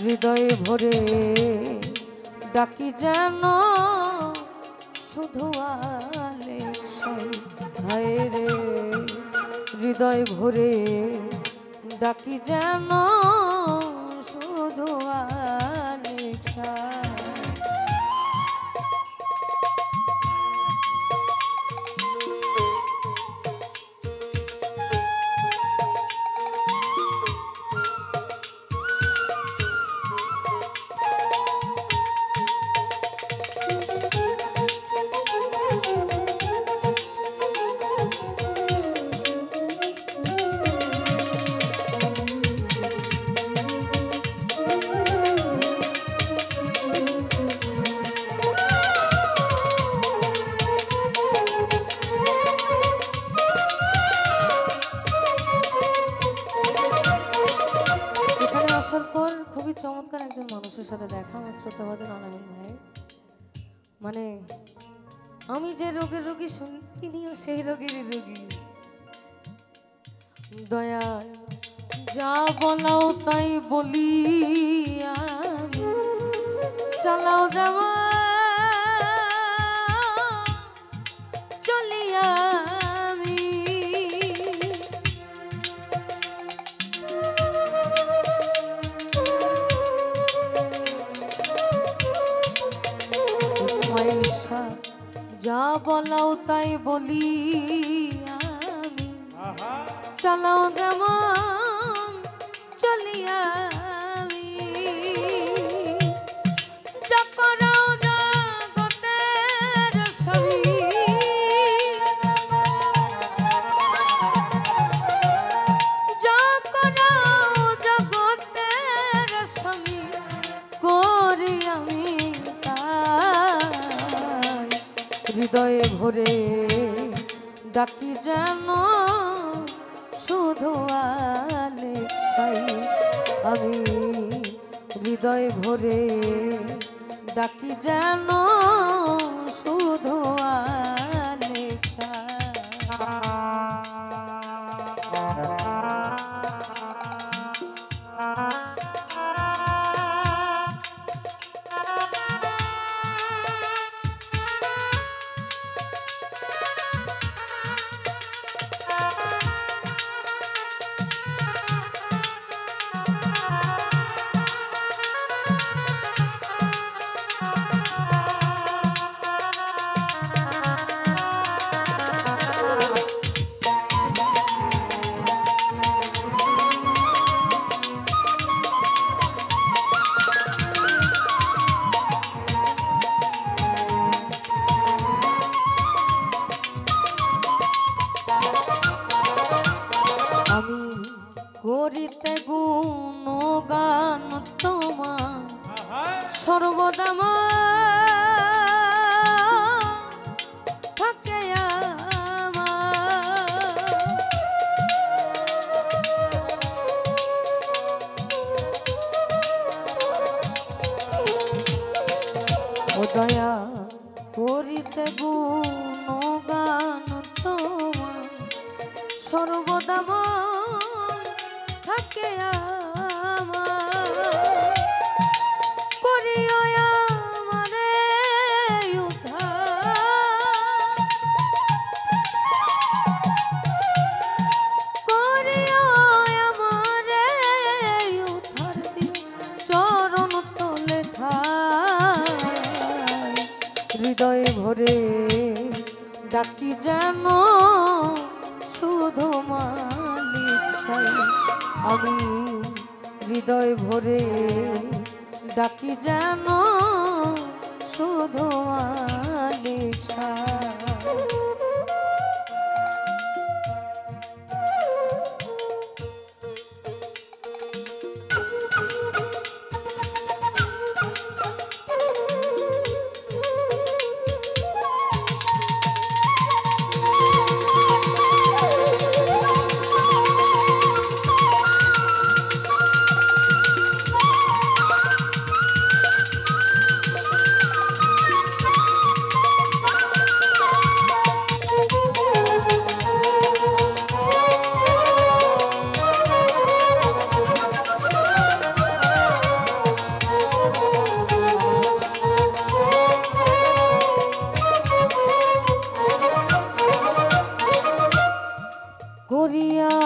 হৃদয়ে ভরে ডাকি যেন শুধু আলেক্সাই। হায় রে হৃদয় ভরে ডাকি যেন শুধু আলেক্সাই। চমৎকার একজন মানুষের সাথে দেখা আমার শ্রোতাভাজন আলামিন ভাই। মানে আমি যে রোগের রোগী শুনি তিনিও সেই রোগেরই রোগী। দয়াল যা বলাও তাই বলি আমি, চালাও যাওয়া চলিয়া যা বলাও তাই বলি আমি, চালাও যেমন চলিয়া আমি, যা করাও জগতের ছবি, যা করাও জগতের ছবি করি আমি হৃদয়ে ভরে ডাকি যেন শুধু আলেক্সাই। আমি হৃদয়ে ভরে ডাকি যেন শুধু আলেক্সাই। করিতে গুণগান তোমার সর্বদা থাকে ও দয়া করিতে গুণগান তোমার সর্বদা থাকে করিও আমারে করিও আমারে উদ্ধার চরণ তলে ঠাই। হৃদয়ে ভরে ডাকি যেন শুধু মালিক। আমি হৃদয় ভরে ডাকি যেন শুধু আলেক্সাই।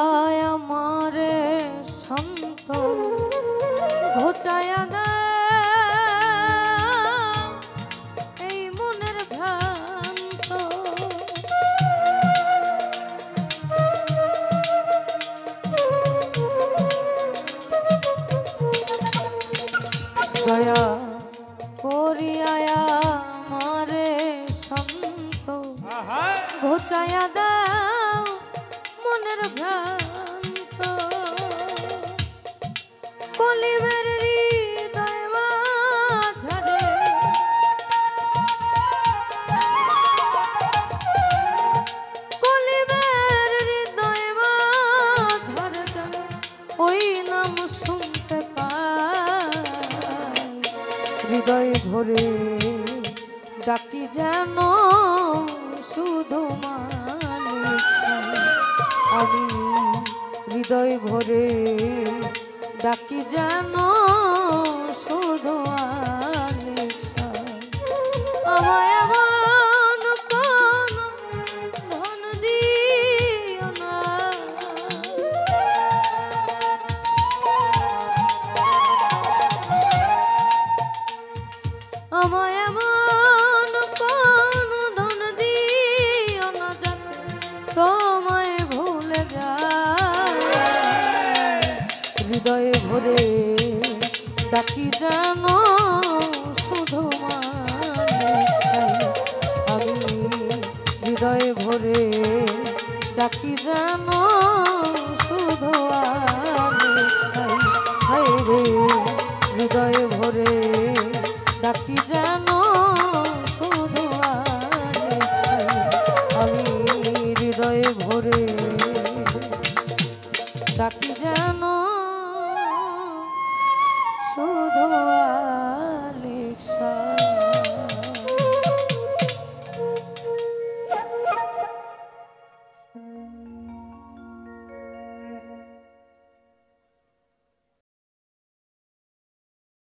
দয়ায় আমারে শান্ত ঘোচায়া দাও এই মনের ভ্রান্ত। দয়া করিয়া আমারে শান্ত ঘোচায়া দাও মনের ভ্রান্ত। কলিমের হৃদয় মাঝারে কলিমের হৃদয় মাঝারে যেন ওই নাম শুনতে পাই। হৃদয় ভরে ডাকি যেন শুধু মালিক আমি। হৃদয় ভরে ডাকি যেন শুধু মালিক আমায় এমন কোন ধন দিও না আমায় এমন কোন ধন দিও না যাতে তোমায় ভুলে যায়। হৃদয়ে ভরে ডাকি যেন শুধু মালিক আমি। হৃদয়ে ভরে ডাকি যেন